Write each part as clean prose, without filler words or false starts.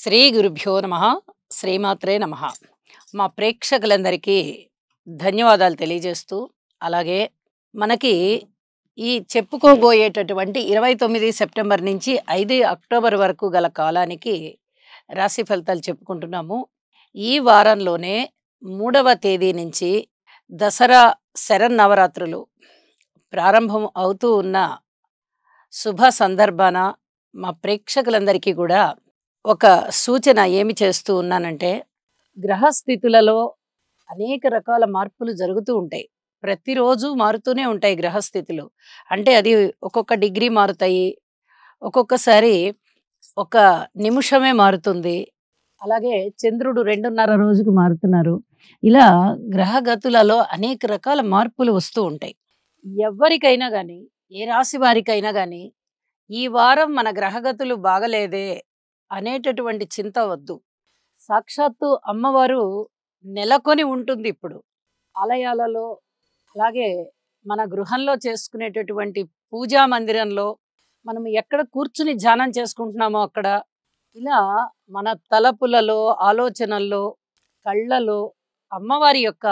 శ్రీ గురుభ్యో నమః. శ్రీమాత్రే నమః. మా ప్రేక్షకులందరికీ ధన్యవాదాలు తెలియజేస్తూ, అలాగే మనకి ఈ చెప్పుకోబోయేటటువంటి 29 సెప్టెంబర్ నుంచి 5 అక్టోబర్ వరకు గల కాలానికి రాశి ఫలితాలు చెప్పుకుంటున్నాము. ఈ వారంలోనే 3వ తేదీ నుంచి దసరా శరన్నవరాత్రులు ప్రారంభం అవుతూ ఉన్న శుభ సందర్భాన మా ప్రేక్షకులందరికీ కూడా ఒక సూచన ఏమి చేస్తూ ఉన్నానంటే, గ్రహస్థితులలో అనేక రకాల మార్పులు జరుగుతూ ఉంటాయి. ప్రతిరోజు మారుతూనే ఉంటాయి గ్రహస్థితులు. అంటే అది ఒక్కొక్క డిగ్రీ మారుతాయి. ఒక్కొక్కసారి ఒక నిమిషమే మారుతుంది. అలాగే చంద్రుడు 2.5 రోజుకు మారుతున్నారు. ఇలా గ్రహగతులలో అనేక రకాల మార్పులు వస్తూ ఉంటాయి. ఎవ్వరికైనా గాని, ఏ రాశి వారికైనా గాని, ఈ వారం మన గ్రహగతులు బాగలేదే అనేటటువంటి చింత వద్దు. సాక్షాత్తు అమ్మవారు నెలకొని ఉంటుంది ఇప్పుడు. ఆలయాలలో, అలాగే మన గృహంలో చేసుకునేటటువంటి పూజా మందిరంలో, మనం ఎక్కడ కూర్చుని ధ్యానం చేసుకుంటున్నామో అక్కడ, ఇలా మన తలపులలో, ఆలోచనల్లో, కళ్ళలో అమ్మవారి యొక్క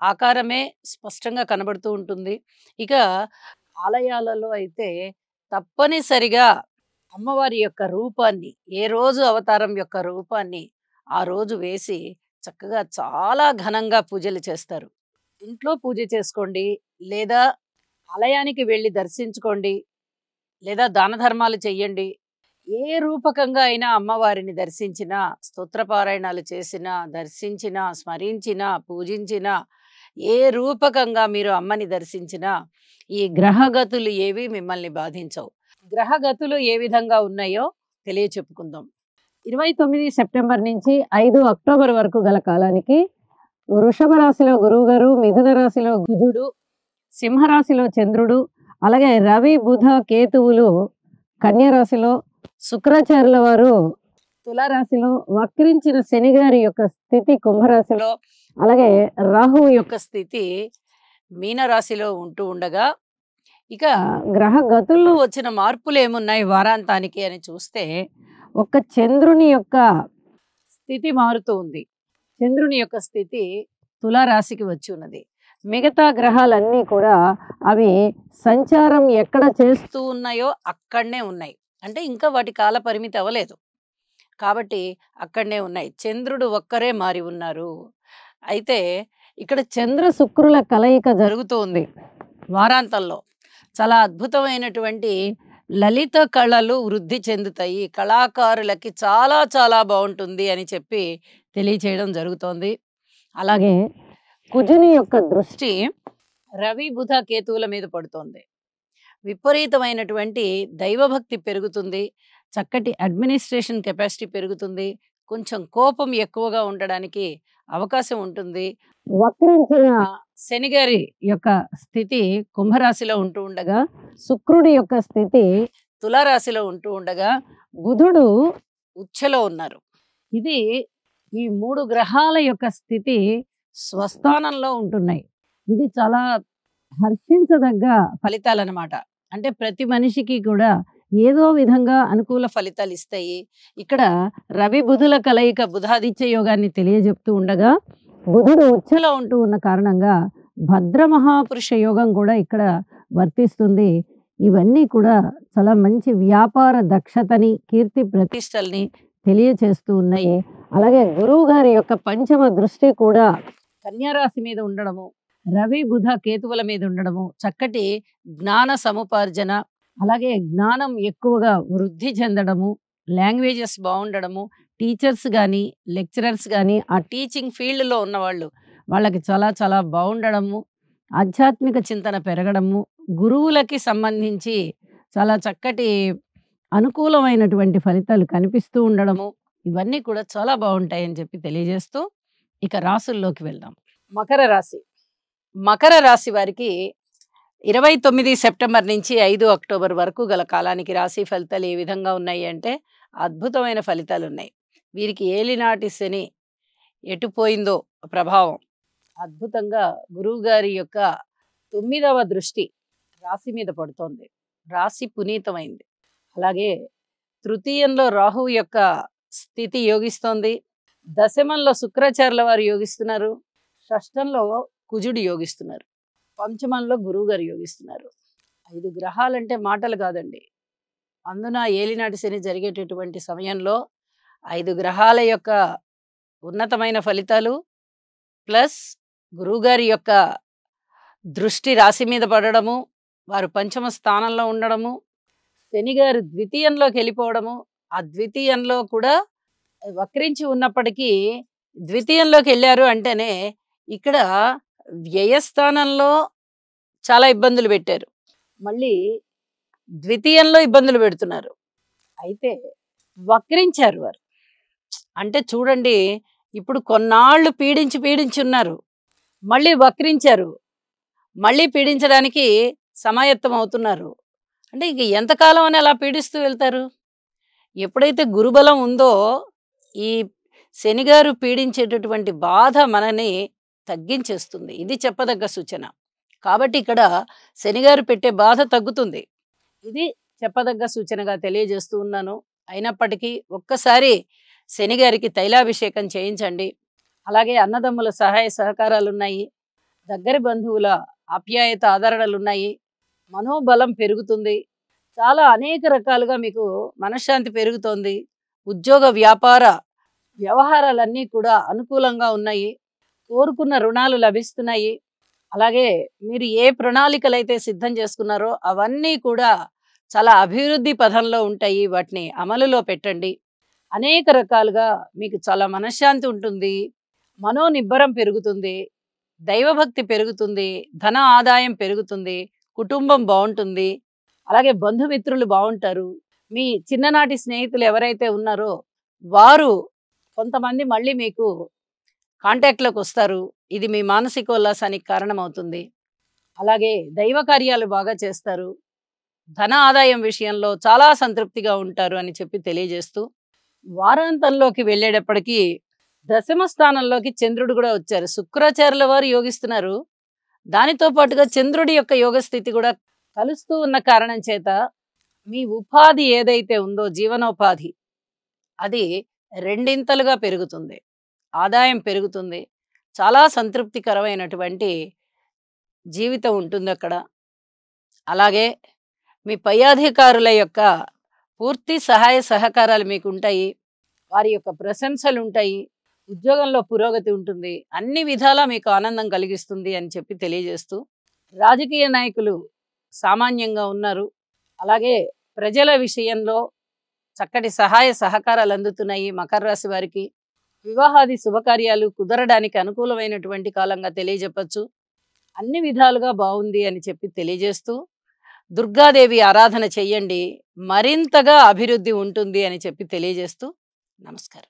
ఆకారమే స్పష్టంగా కనబడుతూ ఉంటుంది. ఇక ఆలయాలలో అయితే తప్పనిసరిగా అమ్మవారి యొక్క రూపాన్ని, ఏ రోజు అవతారం యొక్క రూపాన్ని ఆ రోజు వేసి చక్కగా చాలా ఘనంగా పూజలు చేస్తారు. ఇంట్లో పూజ చేసుకోండి, లేదా ఆలయానికి వెళ్ళి దర్శించుకోండి, లేదా దాన ధర్మాలు చెయ్యండి. ఏ రూపకంగా అయినా అమ్మవారిని దర్శించినా, స్తోత్రపారాయణాలు చేసినా, దర్శించినా, స్మరించినా, పూజించినా, ఏ రూపకంగా మీరు అమ్మని దర్శించినా ఈ గ్రహగతులు ఏవి మిమ్మల్ని బాధించవు. గ్రహగతులు ఏ విధంగా ఉన్నాయో తెలియచెప్పుకుందాం. 29 సెప్టెంబర్ నుంచి 5 అక్టోబర్ వరకు గల కాలానికి వృషభ రాశిలో గురువు గారు, మిథున రాశిలో బుధుడు, సింహరాశిలో చంద్రుడు, అలాగే రవి, బుధ, కేతువులు కన్యా రాశిలో, శుక్రాచార్యుల వారు తులారాశిలో, వక్రించిన శని గారి యొక్క స్థితి కుంభరాశిలో, అలాగే రాహువు యొక్క స్థితి మీనరాశిలో ఉంటూ ఉండగా, ఇక గ్రహ గతుల్లో వచ్చిన మార్పులు ఏమున్నాయి వారాంతానికి అని చూస్తే, ఒక్క చంద్రుని యొక్క స్థితి మారుతూ ఉంది. చంద్రుని యొక్క స్థితి తులారాశికి వచ్చి ఉన్నది. మిగతా గ్రహాలన్నీ కూడా అవి సంచారం ఎక్కడ చేస్తూ ఉన్నాయో అక్కడనే ఉన్నాయి. అంటే ఇంకా వాటి కాల పరిమితి అవ్వలేదు కాబట్టి అక్కడనే ఉన్నాయి. చంద్రుడు ఒక్కరే మారి ఉన్నారు. అయితే ఇక్కడ చంద్ర శుక్రుల కలయిక జరుగుతూ ఉంది వారాంతంలో. చాలా అద్భుతమైనటువంటి లలిత కళలు వృద్ధి చెందుతాయి, కళాకారులకి చాలా చాలా బాగుంటుంది అని చెప్పి తెలియచేయడం జరుగుతోంది. అలాగే కుజుని యొక్క దృష్టి రవి, బుధ, కేతువుల మీద పడుతోంది. విపరీతమైనటువంటి దైవభక్తి పెరుగుతుంది, చక్కటి అడ్మినిస్ట్రేషన్ కెపాసిటీ పెరుగుతుంది, కొంచెం కోపం ఎక్కువగా ఉండడానికి అవకాశం ఉంటుంది. వక్రించిన శని గారి యొక్క స్థితి కుంభరాశిలో ఉంటూ ఉండగా, శుక్రుడి యొక్క స్థితి తులారాశిలో ఉంటూ ఉండగా, బుధుడు ఉచ్ఛలో ఉన్నారు. ఇది ఈ 3 గ్రహాల యొక్క స్థితి స్వస్థానంలో ఉంటున్నాయి. ఇది చాలా హర్షించదగ్గ ఫలితాలన్నమాట. అంటే ప్రతి మనిషికి కూడా ఏదో విధంగా అనుకూల ఫలితాలు ఇస్తాయి. ఇక్కడ రవి బుధుల కలయిక బుధాదిత్య యోగాన్ని తెలియజెప్తూ ఉండగా, బుధుడు ఉచ్ఛలో ఉంటూ ఉన్న కారణంగా భద్ర మహాపురుష యోగం కూడా ఇక్కడ వర్తిస్తుంది. ఇవన్నీ కూడా చాలా మంచి వ్యాపార దక్షతని, కీర్తి ప్రతిష్టల్ని తెలియచేస్తూ ఉన్నాయి. అలాగే గురువు గారి యొక్క పంచమ దృష్టి కూడా కన్యారాశి మీద ఉండడము, రవి, బుధ, కేతువుల మీద ఉండడము, చక్కటి జ్ఞాన సముపార్జన, అలాగే జ్ఞానం ఎక్కువగా వృద్ధి చెందడము, లాంగ్వేజెస్ బాగుండడము, టీచర్స్ కానీ, లెక్చరర్స్ కానీ, ఆ టీచింగ్ ఫీల్డ్లో ఉన్నవాళ్ళు వాళ్ళకి చాలా చాలా బాగుండడము, ఆధ్యాత్మిక చింతన పెరగడము, గురువులకి సంబంధించి చాలా చక్కటి అనుకూలమైనటువంటి ఫలితాలు కనిపిస్తూ ఉండడము, ఇవన్నీ కూడా చాలా బాగుంటాయని చెప్పి తెలియజేస్తూ ఇక రాసుల్లోకి వెళ్దాం. మకర రాశి. మకర రాశి వారికి 29 సెప్టెంబర్ నుంచి 5 అక్టోబర్ వరకు గల కాలానికి రాశి ఫలితాలు ఏ విధంగా ఉన్నాయి అంటే, అద్భుతమైన ఫలితాలు ఉన్నాయి. వీరికి ఏలినాటి శని ఎటు పోయిందో ప్రభావం అద్భుతంగా గురువు గారి యొక్క 9వ దృష్టి రాశి మీద పడుతోంది. రాశి పునీతమైంది. అలాగే తృతీయంలో రాహువు యొక్క స్థితి యోగిస్తోంది. దశమంలో శుక్రాచార్యుల వారు యోగిస్తున్నారు. షష్టంలో కుజుడు యోగిస్తున్నారు. పంచమంలో గురువుగారు యోగిస్తున్నారు. 5 గ్రహాలంటే మాటలు కాదండి. అందున ఏలినాటి శని జరిగేటటువంటి సమయంలో 5 గ్రహాల యొక్క ఉన్నతమైన ఫలితాలు ప్లస్ గురువుగారి యొక్క దృష్టి రాశి మీద పడడము, వారు పంచమ స్థానంలో ఉండడము, శనిగారు ద్వితీయంలోకి వెళ్ళిపోవడము, ఆ ద్వితీయంలో కూడా వక్రించి ఉన్నప్పటికీ ద్వితీయంలోకి వెళ్ళారు అంటేనే ఇక్కడ వ్యయస్థానంలో చాలా ఇబ్బందులు పెట్టారు. మళ్ళీ ద్వితీయంలో ఇబ్బందులు పెడుతున్నారు. అయితే వక్రించారు వారు. అంటే చూడండి, ఇప్పుడు కొన్నాళ్ళు పీడించి ఉన్నారు. మళ్ళీ వక్రించారు. మళ్ళీ పీడించడానికి సమాయత్తం అవుతున్నారు. అంటే ఇంక ఎంతకాలం అని అలా పీడిస్తూ వెళ్తారు? ఎప్పుడైతే గురుబలం ఉందో ఈ శనిగారు పీడించేటటువంటి బాధ మనని తగ్గించేస్తుంది. ఇది చెప్పదగ్గ సూచన. కాబట్టి ఇక్కడ శనిగారు పెట్టే బాధ తగ్గుతుంది. ఇది చెప్పదగ్గ సూచనగా తెలియజేస్తూ ఉన్నాను. అయినప్పటికీ ఒక్కసారి శనిగారికి తైలాభిషేకం చేయించండి. అలాగే అన్నదమ్ముల సహాయ సహకారాలు ఉన్నాయి. దగ్గరి బంధువుల ఆప్యాయత ఆదరణలు ఉన్నాయి. మనోబలం పెరుగుతుంది. చాలా అనేక రకాలుగా మీకు మనశ్శాంతి పెరుగుతోంది. ఉద్యోగ వ్యాపార వ్యవహారాలన్నీ కూడా అనుకూలంగా ఉన్నాయి. కోరుకున్న రుణాలు లభిస్తున్నాయి. అలాగే మీరు ఏ ప్రణాళికలైతే సిద్ధం చేసుకున్నారో అవన్నీ కూడా చాలా అభివృద్ధి పథంలో ఉంటాయి. వాటిని అమలులో పెట్టండి. అనేక రకాలుగా మీకు చాలా మనశ్శాంతి ఉంటుంది. మనోనిబ్బరం పెరుగుతుంది. దైవభక్తి పెరుగుతుంది. ధన ఆదాయం పెరుగుతుంది. కుటుంబం బాగుంటుంది. అలాగే బంధుమిత్రులు బాగుంటారు. మీ చిన్ననాటి స్నేహితులు ఎవరైతే ఉన్నారో వారు కొంతమంది మళ్ళీ మీకు కాంటాక్ట్లోకి వస్తారు. ఇది మీ మానసికోల్లాసానికి కారణమవుతుంది. అలాగే దైవ కార్యాలు బాగా చేస్తారు. ధన ఆదాయం విషయంలో చాలా సంతృప్తిగా ఉంటారు అని చెప్పి తెలియజేస్తూ, వారాంతంలోకి వెళ్ళేటప్పటికీ దశమ స్థానంలోకి చంద్రుడు కూడా వచ్చారు. శుక్రాచార్యుల వారు యోగిస్తున్నారు. దానితో పాటుగా చంద్రుడి యొక్క యోగ స్థితి కూడా కలుస్తూ ఉన్న కారణం చేత మీ ఉపాధి ఏదైతే ఉందో జీవనోపాధి అది రెండింతలుగా పెరుగుతుంది. ఆదాయం పెరుగుతుంది. చాలా సంతృప్తికరమైనటువంటి జీవితం ఉంటుంది అక్కడ. అలాగే మీ పై అధికారుల యొక్క పూర్తి సహాయ సహకారాలు మీకు ఉంటాయి. వారి యొక్క ప్రశంసలు ఉంటాయి. ఉద్యోగంలో పురోగతి ఉంటుంది. అన్ని విధాలా మీకు ఆనందం కలిగిస్తుంది అని చెప్పి తెలియజేస్తూ, రాజకీయ నాయకులు సామాన్యంగా ఉన్నారు. అలాగే ప్రజల విషయంలో చక్కటి సహాయ సహకారాలు అందుతున్నాయి. మకర రాశి వారికి వివాహాది శుభకార్యాలు కుదరడానికి అనుకూలమైనటువంటి కాలంగా తెలియజెప్పచ్చు. అన్ని విధాలుగా బాగుంది అని చెప్పి తెలియజేస్తూ, దుర్గాదేవి ఆరాధన చెయ్యండి. మరింతగా అభివృద్ధి ఉంటుంది అని చెప్పి తెలియజేస్తూ నమస్కారం.